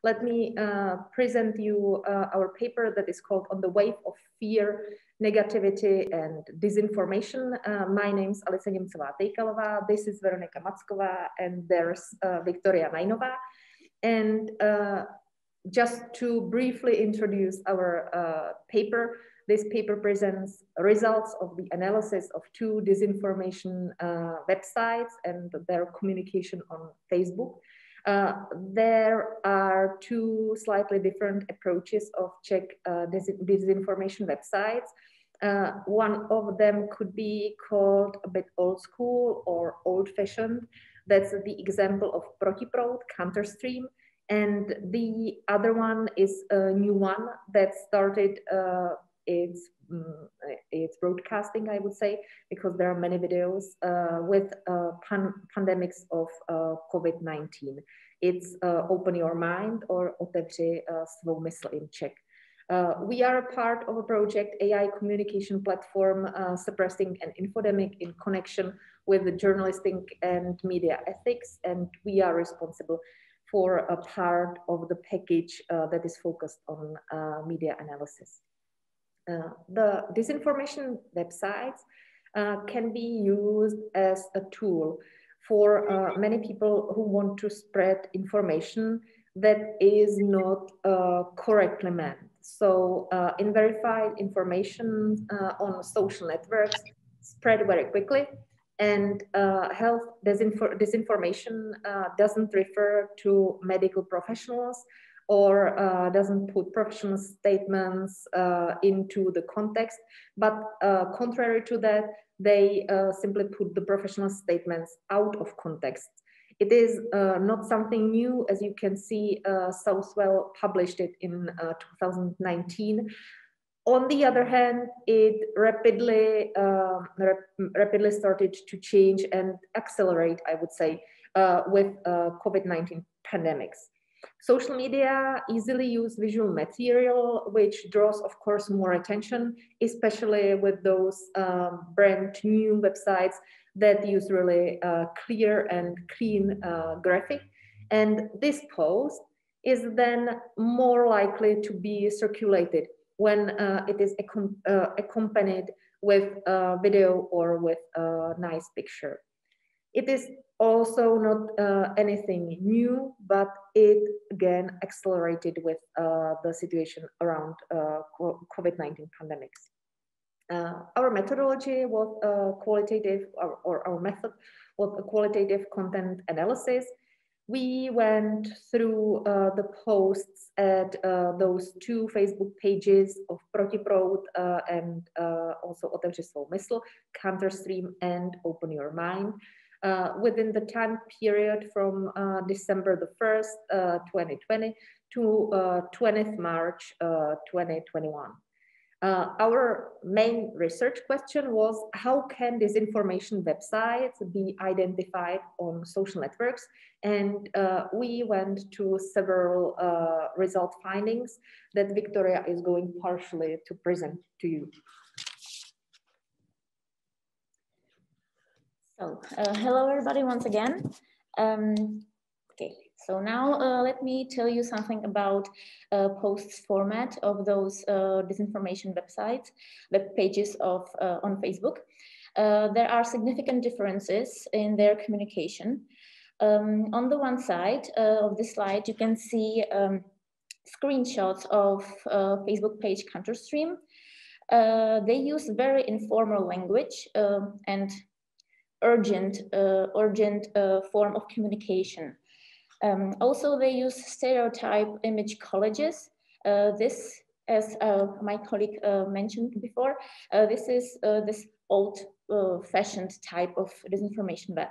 let me present you our paper that is called On the Wave of Fear, Negativity and Disinformation. My name is Němcová Tejkalová, this is Veronika Macková, and there's Victoria Nainová. And just to briefly introduce our paper, this paper presents results of the analysis of 2 disinformation websites and their communication on Facebook. There are 2 slightly different approaches of Czech disinformation websites. One of them could be called a bit old school or old-fashioned. That's the example of Protiproud, Counterstream. And the other one is a new one that started its broadcasting, I would say, because there are many videos with pandemics of COVID-19. It's Open Your Mind or Otevři svou mysl in Czech. We are a part of a project AI communication platform suppressing an infodemic in connection with the journalistic and media ethics, and we are responsible for a part of the package that is focused on media analysis. The disinformation websites can be used as a tool for many people who want to spread information that is not correctly meant. So unverified information on social networks spread very quickly, and health disinformation doesn't refer to medical professionals or doesn't put professional statements into the context, but contrary to that, they simply put the professional statements out of context. It is not something new, as you can see, Southwell published it in 2019. On the other hand, it rapidly started to change and accelerate, I would say, with COVID-19 pandemics. Social media easily use visual material, which draws, of course, more attention, especially with those brand new websites that use really clear and clean graphic. And this post is then more likely to be circulated when it is accompanied with a video or with a nice picture. It is also not anything new, but it again accelerated with the situation around COVID-19 pandemics. Our methodology was qualitative, or our method was a qualitative content analysis. We went through the posts at those 2 Facebook pages of Protiproud and also Otevři svou mysl, Counterstream and Open Your Mind. Within the time period from December the 1st, 2020 to 20th March, 2021. Our main research question was, how can disinformation websites be identified on social networks? And we went to several result findings that Victoria is going partially to present to you. So, hello everybody once again. Okay, so now let me tell you something about posts format of those disinformation websites, web pages of on Facebook. There are significant differences in their communication. On the one side of the slide, you can see screenshots of Facebook page Counterstream. They use very informal language and urgent form of communication. Also, they use stereotype image collages. This, as my colleague mentioned before, this is this old-fashioned type of disinformation web.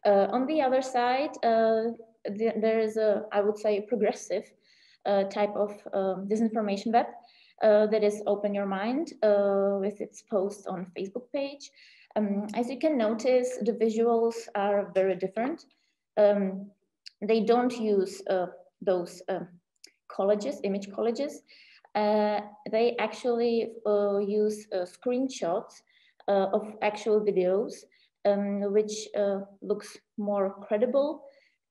On the other side, there is a, I would say, progressive type of disinformation web that is Open Your Mind with its post on Facebook page. As you can notice, the visuals are very different. They don't use those collages, image collages. They actually use screenshots of actual videos, which looks more credible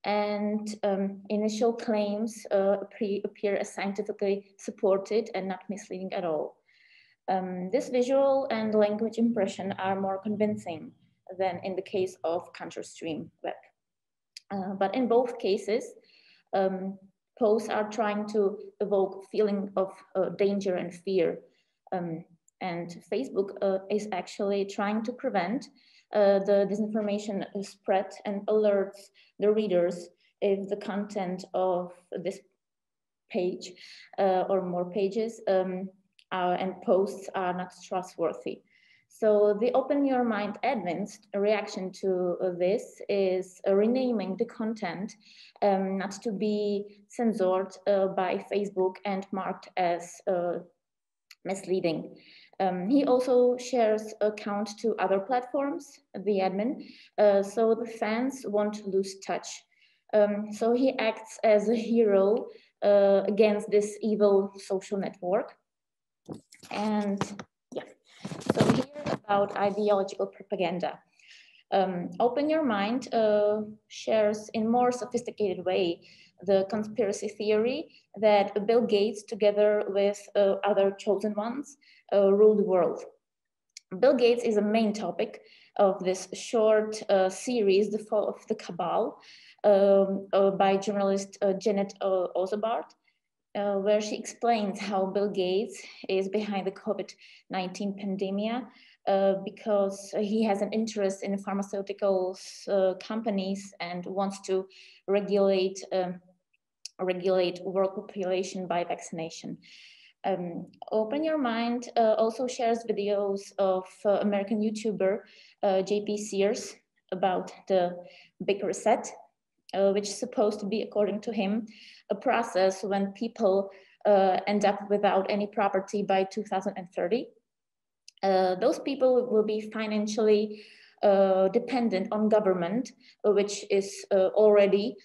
and initial claims appear as scientifically supported and not misleading at all. This visual and language impression are more convincing than in the case of counter-stream web. But in both cases, posts are trying to evoke feeling of danger and fear. And Facebook is actually trying to prevent the disinformation spread and alerts the readers if the content of this page or more pages and posts are not trustworthy. So the Open Your Mind admin's reaction to this is renaming the content not to be censored by Facebook and marked as misleading. He also shares account to other platforms, the admin, so the fans won't lose touch. So he acts as a hero against this evil social network. And yeah, so here about ideological propaganda. Open Your Mind shares in more sophisticated way the conspiracy theory that Bill Gates, together with other chosen ones, rule the world. Bill Gates is a main topic of this short series, The Fall of the Cabal, by journalist Janet Ozabart, where she explains how Bill Gates is behind the COVID-19 pandemic because he has an interest in pharmaceuticals companies and wants to regulate world population by vaccination. Open Your Mind also shares videos of American YouTuber JP Sears about the Big Reset, which is supposed to be, according to him, a process when people end up without any property by 2030. Those people will be financially dependent on government, which is already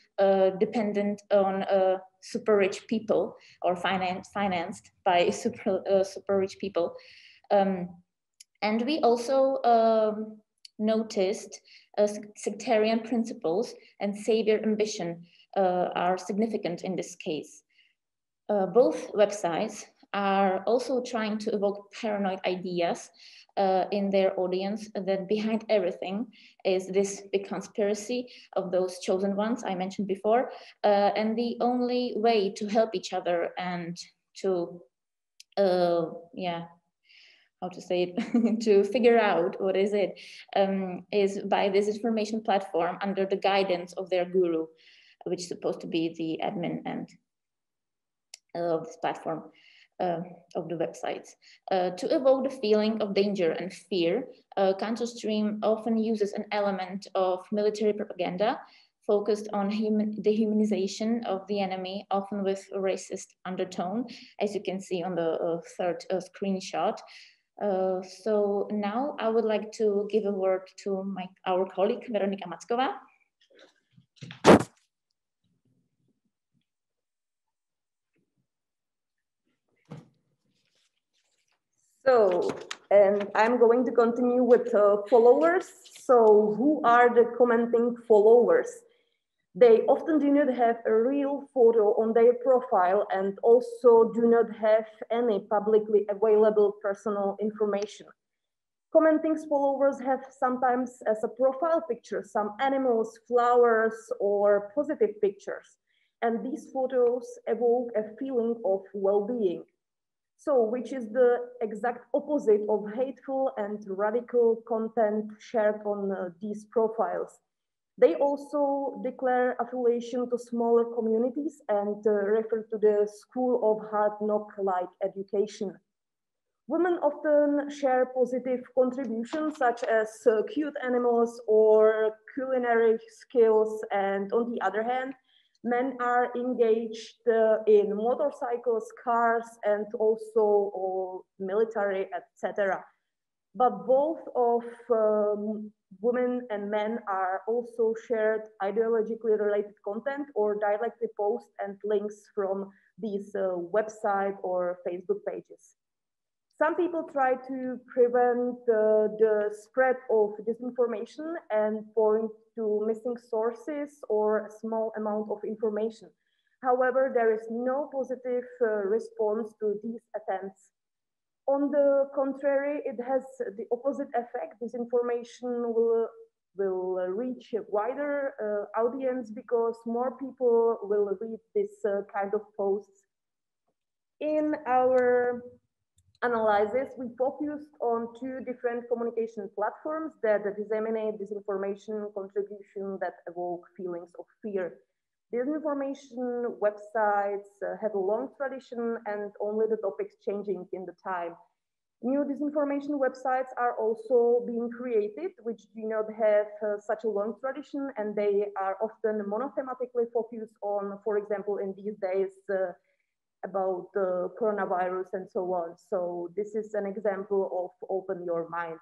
dependent on super rich people or financed by super rich people. And we also noticed sectarian principles and savior ambition are significant in this case. Both websites are also trying to evoke paranoid ideas in their audience that behind everything is this big conspiracy of those chosen ones I mentioned before. And the only way to help each other and to, how to say it, to figure out what is it, is by this information platform under the guidance of their guru, which is supposed to be the admin and of this platform, of the websites. To evoke the feeling of danger and fear, counter-stream often uses an element of military propaganda focused on dehumanization of the enemy, often with a racist undertone, as you can see on the third screenshot. So now I would like to give a word to our colleague, Veronika Macková. So, and I'm going to continue with followers. So who are the commenting followers? They often do not have a real photo on their profile and also do not have any publicly available personal information. Commenting followers have sometimes as a profile picture some animals, flowers, or positive pictures. And these photos evoke a feeling of well-being. So, which is the exact opposite of hateful and radical content shared on these profiles. They also declare affiliation to smaller communities and refer to the school of hard knock-like education. Women often share positive contributions such as cute animals or culinary skills, and on the other hand, men are engaged in motorcycles, cars, and also military, etc. But both of women and men are also shared ideologically related content or directly post and links from these website or Facebook pages. Some people try to prevent the spread of disinformation and point to missing sources or a small amount of information. However, there is no positive response to these attempts. On the contrary, it has the opposite effect. Disinformation will reach a wider audience because more people will read this kind of posts. In our analysis, we focused on two different communication platforms that disseminate disinformation contribution that evoke feelings of fear. Disinformation websites have a long tradition and only the topics changing in the time. New disinformation websites are also being created, which do not have such a long tradition, and they are often monothematically focused on, for example, in these days, about the coronavirus and so on. So this is an example of Open Your Mind.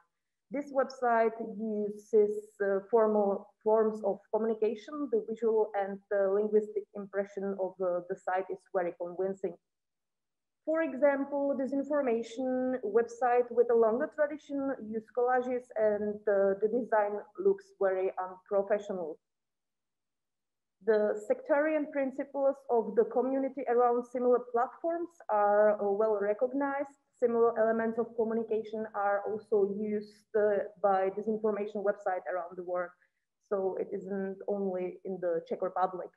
This website uses formal forms of communication. The visual and linguistic impression of the site is very convincing. For example, disinformation website with a longer tradition use collages and the design looks very unprofessional. The sectarian principles of the community around similar platforms are well recognized. Similar elements of communication are also used by disinformation websites around the world. So it isn't only in the Czech Republic.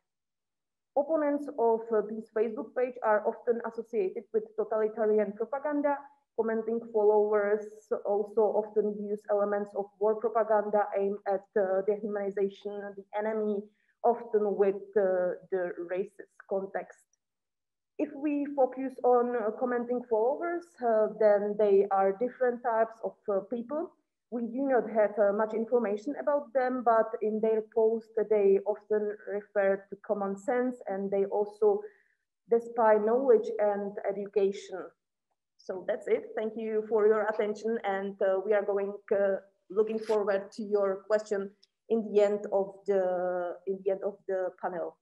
Opponents of these Facebook pages are often associated with totalitarian propaganda. Commenting followers also often use elements of war propaganda aimed at dehumanization of the enemy, often with the racist context. If we focus on commenting followers, then they are different types of people. We do not have much information about them, but in their posts, they often refer to common sense and they also display knowledge and education. So that's it. Thank you for your attention. And we are looking forward to your question in the end of the panel.